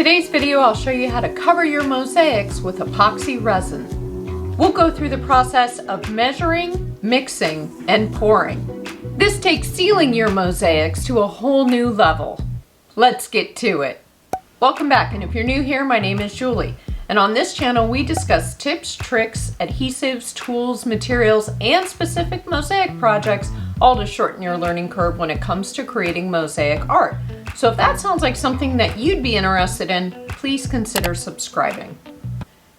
In today's video, I'll show you how to cover your mosaics with epoxy resin. We'll go through the process of measuring, mixing, and pouring. This takes sealing your mosaics to a whole new level. Let's get to it. Welcome back, and if you're new here, my name is Julie. And on this channel, we discuss tips, tricks, adhesives, tools, materials, and specific mosaic projects, all to shorten your learning curve when it comes to creating mosaic art. So if that sounds like something that you'd be interested in, please consider subscribing.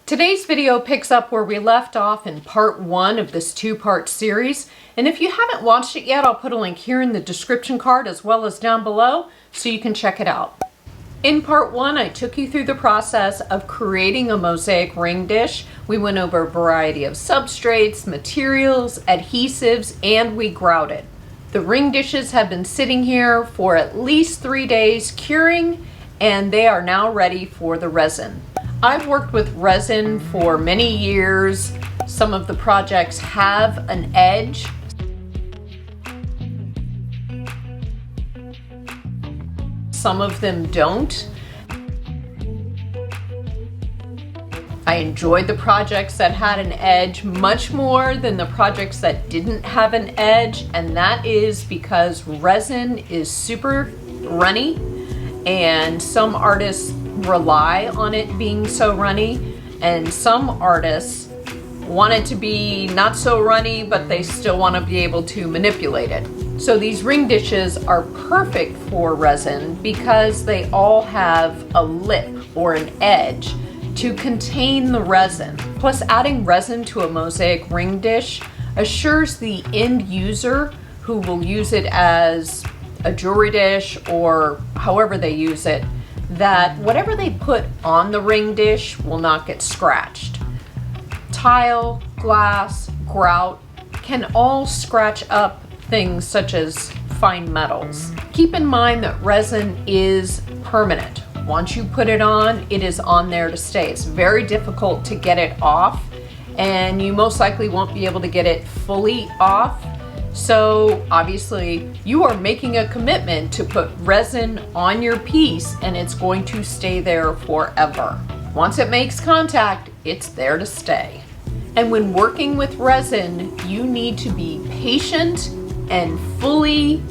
Today's video picks up where we left off in part 1 of this 2-part series. And if you haven't watched it yet, I'll put a link here in the description card as well as down below so you can check it out. In part 1, I took you through the process of creating a mosaic ring dish. We went over a variety of substrates, materials, adhesives, and we grouted. The ring dishes have been sitting here for at least 3 days curing, and they are now ready for the resin. I've worked with resin for many years. Some of the projects have an edge. Some of them don't. I enjoyed the projects that had an edge much more than the projects that didn't have an edge, and that is because resin is super runny, and some artists rely on it being so runny, and some artists want it to be not so runny, but they still want to be able to manipulate it. So these ring dishes are perfect for resin because they all have a lip or an edge to contain the resin. Plus, adding resin to a mosaic ring dish assures the end user who will use it as a jewelry dish or however they use it, that whatever they put on the ring dish will not get scratched. Tile, glass, grout can all scratch up things such as fine metals. Keep in mind that resin is permanent. Once you put it on, it is on there to stay. It's very difficult to get it off, and you most likely won't be able to get it fully off. So obviously you are making a commitment to put resin on your piece, and it's going to stay there forever. Once it makes contact, it's there to stay. And when working with resin, you need to be patient and fully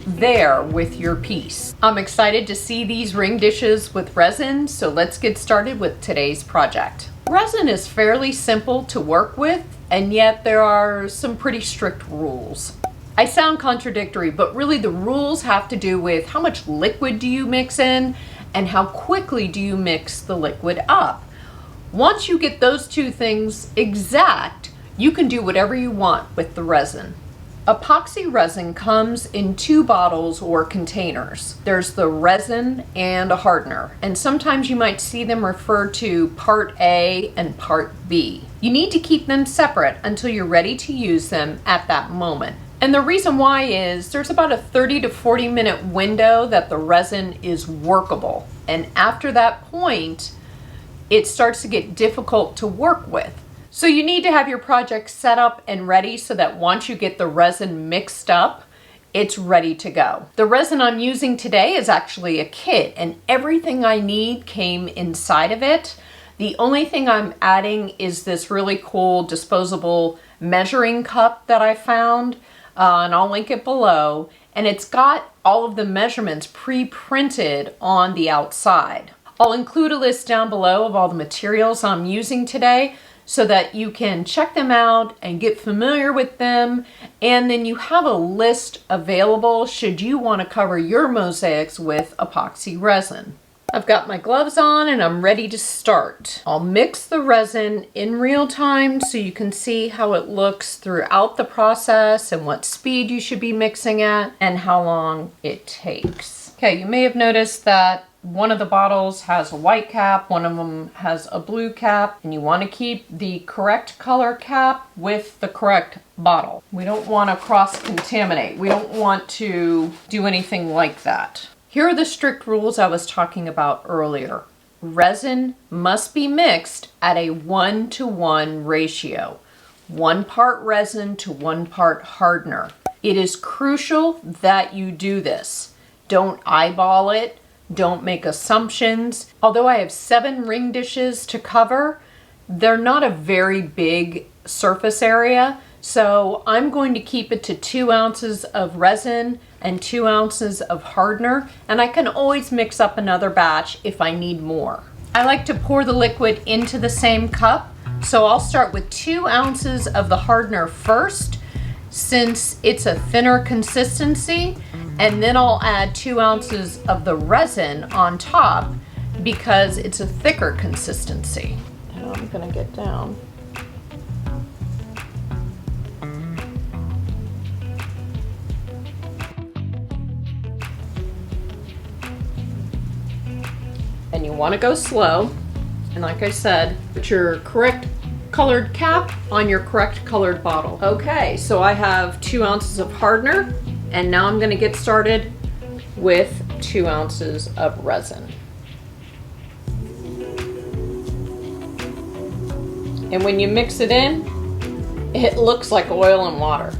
there with your piece. I'm excited to see these ring dishes with resin, so let's get started with today's project. Resin is fairly simple to work with, and yet there are some pretty strict rules. I sound contradictory, but really the rules have to do with how much liquid do you mix in and how quickly do you mix the liquid up. Once you get those two things exact, you can do whatever you want with the resin. Epoxy resin comes in 2 bottles or containers. There's the resin and a hardener, and sometimes you might see them referred to Part A and Part B. You need to keep them separate until you're ready to use them at that moment. And the reason why is there's about a 30 to 40 minute window that the resin is workable, and after that point, it starts to get difficult to work with. So you need to have your project set up and ready so that once you get the resin mixed up, it's ready to go. The resin I'm using today is actually a kit, and everything I need came inside of it. The only thing I'm adding is this really cool disposable measuring cup that I found, and I'll link it below. And it's got all of the measurements pre-printed on the outside. I'll include a list down below of all the materials I'm using today, so that you can check them out and get familiar with them, and then you have a list available should you want to cover your mosaics with epoxy resin. I've got my gloves on and I'm ready to start. I'll mix the resin in real time so you can see how it looks throughout the process and what speed you should be mixing at and how long it takes. Okay, you may have noticed that one of the bottles has a white cap, one of them has a blue cap, and you want to keep the correct color cap with the correct bottle. We don't want to cross-contaminate. We don't want to do anything like that. Here are the strict rules I was talking about earlier. Resin must be mixed at a 1-to-1 ratio. 1 part resin to 1 part hardener. It is crucial that you do this. Don't eyeball it. Don't make assumptions. Although I have 7 ring dishes to cover, they're not a very big surface area. So I'm going to keep it to 2 ounces of resin and 2 ounces of hardener, and I can always mix up another batch if I need more. I like to pour the liquid into the same cup, so I'll start with 2 ounces of the hardener first, since it's a thinner consistency, and then I'll add 2 ounces of the resin on top because it's a thicker consistency. And I'm gonna get down. And you want to go slow, and like I said, put your correct colored cap on your correct colored bottle. Okay, so I have 2 ounces of hardener, and now I'm going to get started with 2 ounces of resin. And when you mix it in, it looks like oil and water.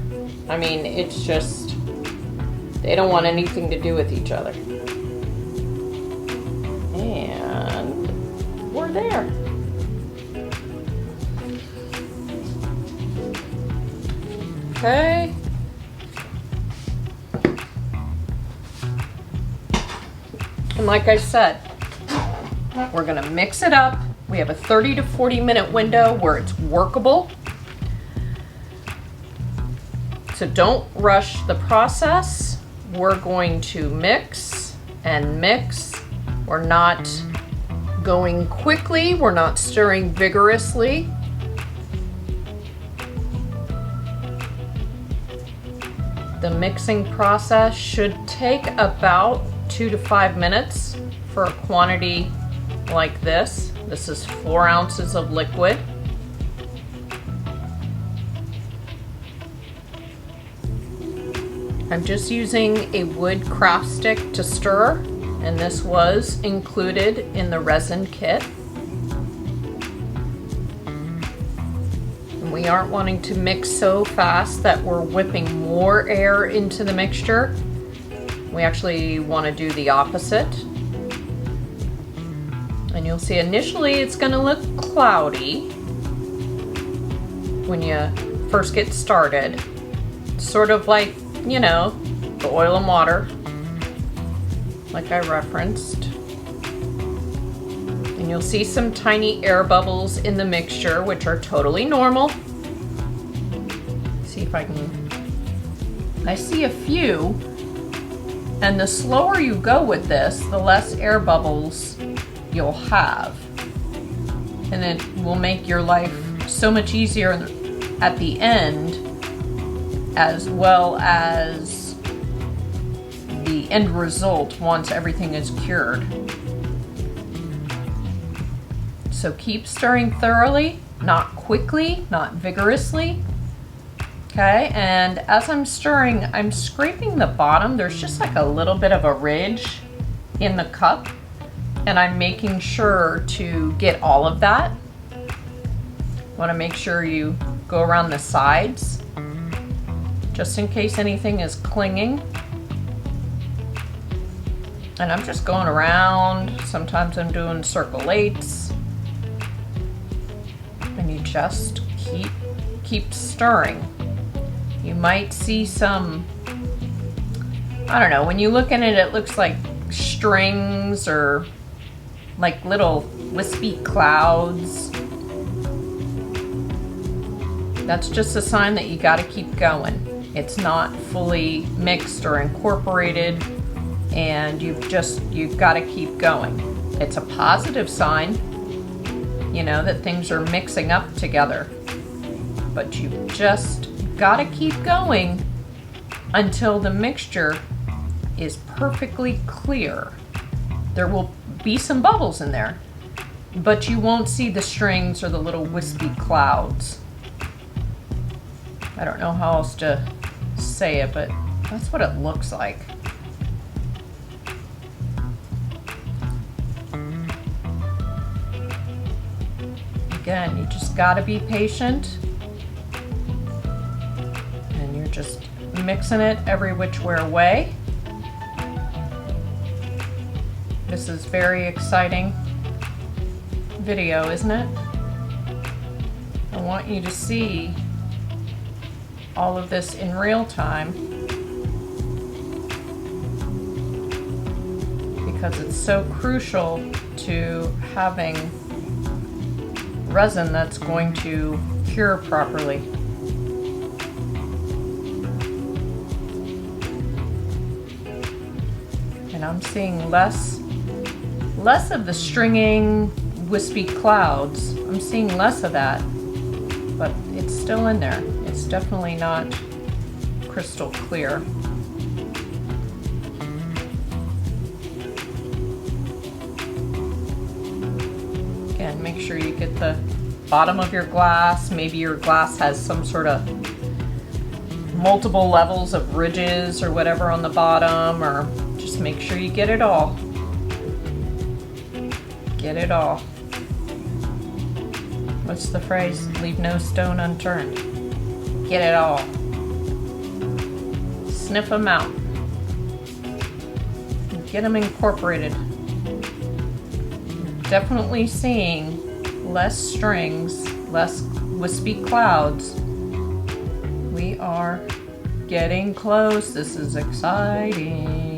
I mean, it's just, they don't want anything to do with each other. And we're there. Okay. And like I said, we're gonna mix it up. We have a 30 to 40 minute window where it's workable. So don't rush the process. We're going to mix and mix. We're not going quickly. We're not stirring vigorously. The mixing process should take about 2 to 5 minutes for a quantity like this. This is 4 ounces of liquid. I'm just using a wood craft stick to stir, and this was included in the resin kit. And we aren't wanting to mix so fast that we're whipping more air into the mixture. We actually want to do the opposite. And you'll see initially it's going to look cloudy when you first get started. Sort of like, you know, the oil and water, like I referenced. And you'll see some tiny air bubbles in the mixture, which are totally normal. See if I see a few. And the slower you go with this, the less air bubbles you'll have. And it will make your life so much easier at the end, as well as the end result once everything is cured. So keep stirring thoroughly, not quickly, not vigorously. Okay, and as I'm stirring, I'm scraping the bottom. There's just like a little bit of a ridge in the cup, and I'm making sure to get all of that. Want to make sure you go around the sides, just in case anything is clinging. And I'm just going around. Sometimes I'm doing circle 8s. And you just keep stirring. You might see some, I don't know, when you look at it, it looks like strings or like little wispy clouds. That's just a sign that you got to keep going. It's not fully mixed or incorporated, and you've got to keep going. It's a positive sign, you know, that things are mixing up together. But you've just got to keep going until the mixture is perfectly clear. There will be some bubbles in there, but you won't see the strings or the little wispy clouds. I don't know how else to say it, but that's what it looks like. Again, you just got to be patient, and you're just mixing it every which way. This is very exciting video, isn't it? I want you to see all of this in real time because it's so crucial to having resin that's going to cure properly. And I'm seeing less of the stringing wispy clouds. I'm seeing less of that, but it's still in there. It's definitely not crystal clear. Again, make sure you get the bottom of your glass. Maybe your glass has some sort of multiple levels of ridges or whatever on the bottom, or just make sure you get it all. Get it all. What's the phrase? Leave no stone unturned. Get it all. Sniff them out. Get them incorporated. Definitely seeing less strings, less wispy clouds. We are getting close. This is exciting.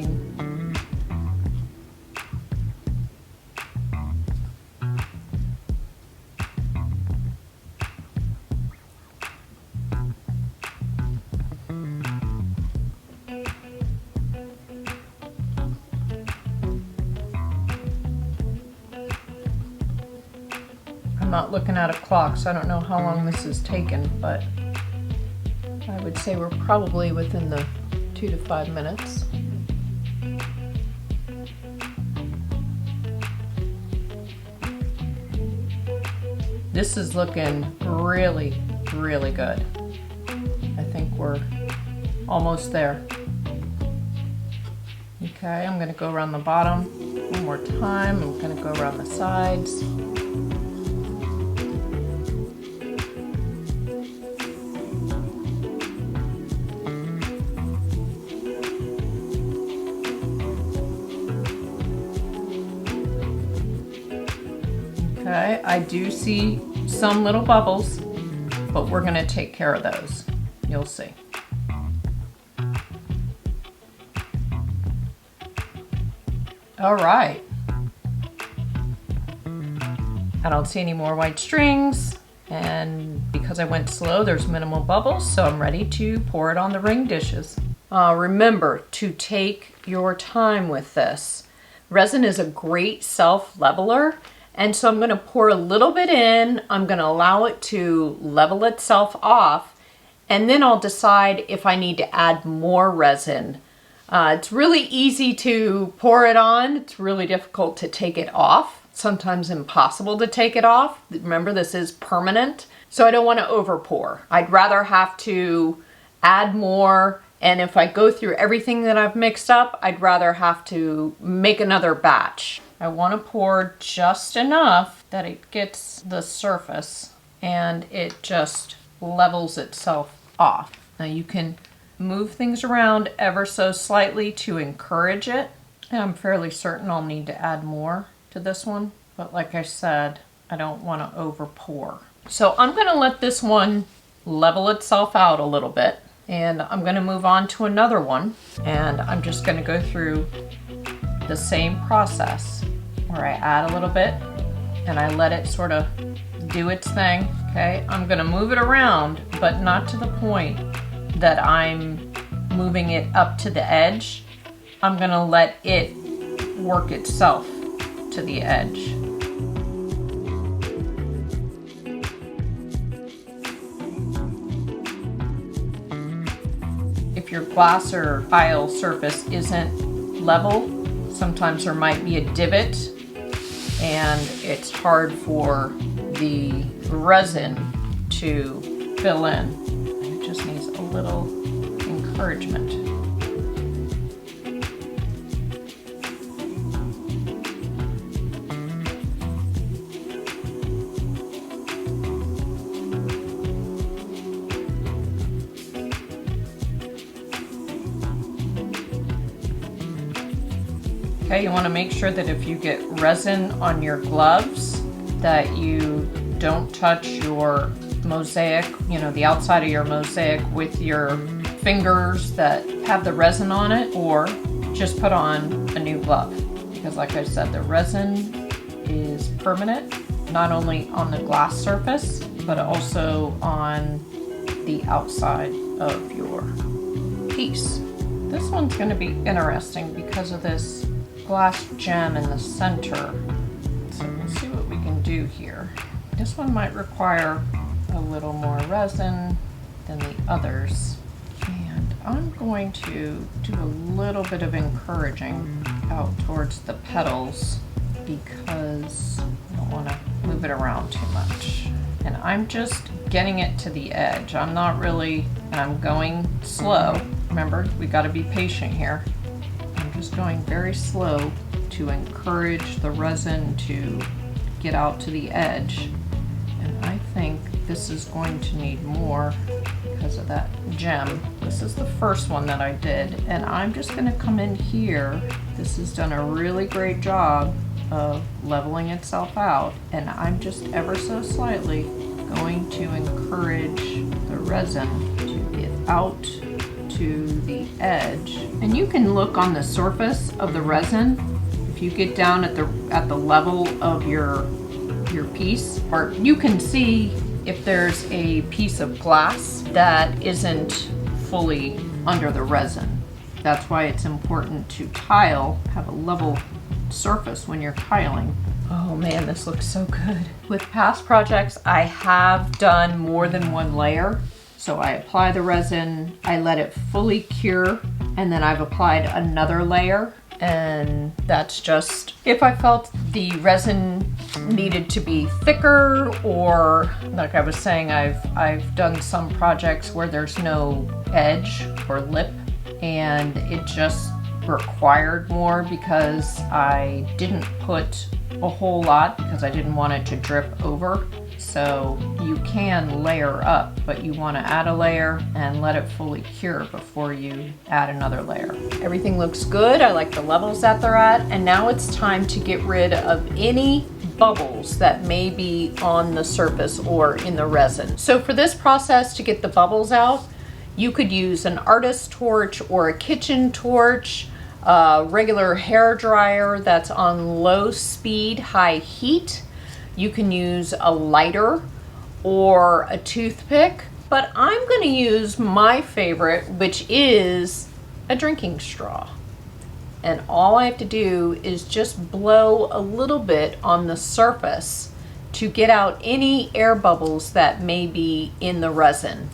I'm not looking at a clock, so I don't know how long this has taken, but I would say we're probably within the 2 to 5 minutes. This is looking really, really good. I think we're almost there. Okay, I'm gonna go around the bottom one more time. I'm gonna go around the sides. Okay, I do see some little bubbles, but we're gonna take care of those. You'll see. All right. I don't see any more white strings, and because I went slow, there's minimal bubbles, so I'm ready to pour it on the ring dishes. Remember to take your time with this. Resin is a great self-leveler, and so I'm going to pour a little bit in. I'm going to allow it to level itself off, and then I'll decide if I need to add more resin. It's really easy to pour it on. It's really difficult to take it off. Sometimes impossible to take it off. Remember, this is permanent, so I don't want to over pour. I'd rather have to add more, and if I go through everything that I've mixed up, I'd rather have to make another batch. I want to pour just enough that it gets the surface and it just levels itself off. Now you can move things around ever so slightly to encourage it. And I'm fairly certain I'll need to add more to this one, but like I said, I don't want to over pour. So I'm going to let this one level itself out a little bit, and I'm going to move on to another one, and I'm just going to go through the same process where I add a little bit and I let it sort of do its thing. Okay, I'm going to move it around, but not to the point that I'm moving it up to the edge. I'm going to let it work itself to the edge. If your glass or tile surface isn't level, sometimes there might be a divot and it's hard for the resin to fill in. It just needs a little encouragement. Okay, you want to make sure that if you get resin on your gloves that you don't touch your mosaic, you know, the outside of your mosaic with your fingers that have the resin on it, or just put on a new glove. Because like I said, the resin is permanent, not only on the glass surface, but also on the outside of your piece. This one's going to be interesting because of this glass gem in the center. So we'll see what we can do here. This one might require a little more resin than the others. And I'm going to do a little bit of encouraging out towards the petals because I don't want to move it around too much. And I'm just getting it to the edge. I'm not really, and I'm going slow. Remember, we got to be patient here. I'm just going very slow to encourage the resin to get out to the edge. And I think this is going to need more because of that gem. This is the first one that I did, and I'm just going to come in here. This has done a really great job of leveling itself out, and I'm just ever so slightly going to encourage the resin to get out to the edge. And you can look on the surface of the resin if you get down at the level of your piece, or you can see if there's a piece of glass that isn't fully under the resin. That's why it's important to tile, have a level surface when you're tiling. Oh man, this looks so good. With past projects, I have done more than one layer. So I apply the resin, I let it fully cure, and then I've applied another layer. And that's just if I felt the resin needed to be thicker, or like I was saying, I've done some projects where there's no edge or lip and it just required more because I didn't put a whole lot because I didn't want it to drip over. So you can layer up, but you want to add a layer and let it fully cure before you add another layer. Everything looks good. I like the levels that they're at. And now it's time to get rid of any bubbles that may be on the surface or in the resin. So for this process, to get the bubbles out, you could use an artist torch or a kitchen torch, a regular hair dryer that's on low speed, high heat. You can use a lighter or a toothpick, but I'm going to use my favorite, which is a drinking straw. And all I have to do is just blow a little bit on the surface to get out any air bubbles that may be in the resin.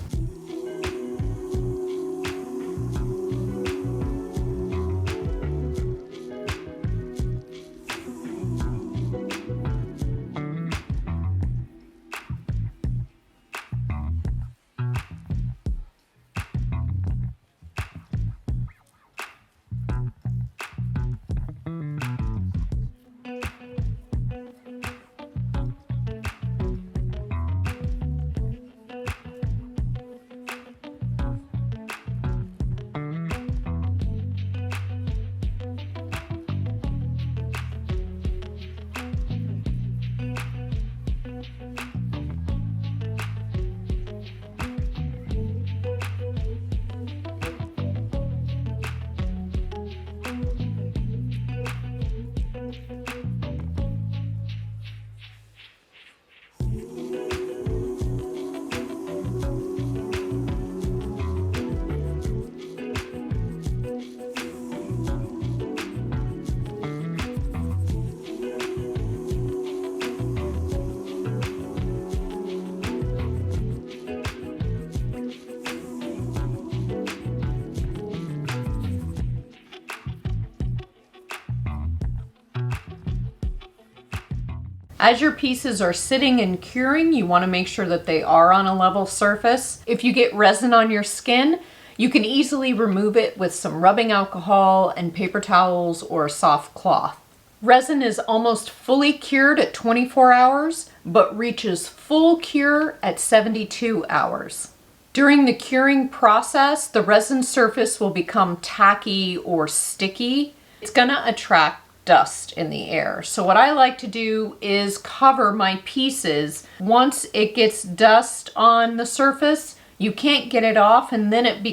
As your pieces are sitting and curing, you want to make sure that they are on a level surface. If you get resin on your skin, you can easily remove it with some rubbing alcohol and paper towels or a soft cloth. Resin is almost fully cured at 24 hours, but reaches full cure at 72 hours. During the curing process, the resin surface will become tacky or sticky. It's going to attract dust in the air. So what I like to do is cover my pieces. Once it gets dust on the surface, you can't get it off, and then it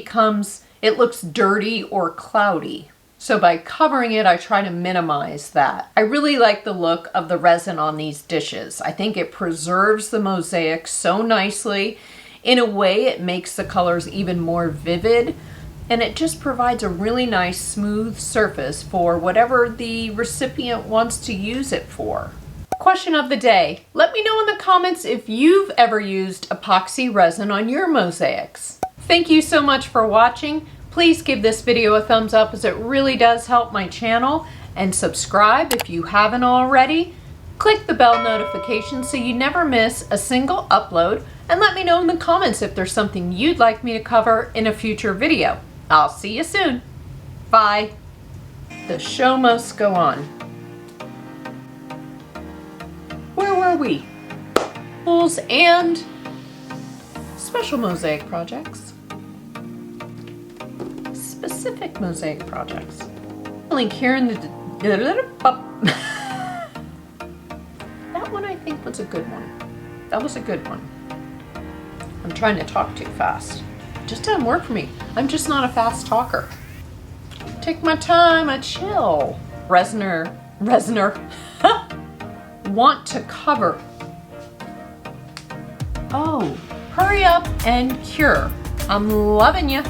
looks dirty or cloudy. So by covering it, I try to minimize that. I really like the look of the resin on these dishes. I think it preserves the mosaic so nicely. In a way, it makes the colors even more vivid, and it just provides a really nice smooth surface for whatever the recipient wants to use it for. Question of the day. Let me know in the comments if you've ever used epoxy resin on your mosaics. Thank you so much for watching. Please give this video a thumbs up as it really does help my channel, and subscribe if you haven't already. Click the bell notification so you never miss a single upload, and let me know in the comments if there's something you'd like me to cover in a future video. I'll see you soon. Bye. The show must go on. Where were we? Tools and special mosaic projects. Specific mosaic projects. Link here in the... That one I think was a good one. That was a good one. I'm trying to talk too fast. It just doesn't work for me. I'm just not a fast talker. Take my time, I chill. Resiner. Want to cover. Oh, hurry up and cure. I'm loving ya.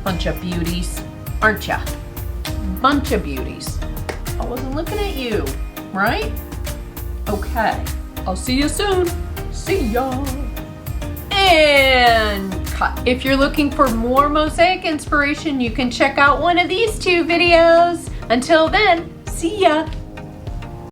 Bunch of beauties, aren't ya? Bunch of beauties. I wasn't looking at you, right? Okay, I'll see you soon. See ya. And cut. If you're looking for more mosaic inspiration, you can check out one of these two videos. Until then, see ya.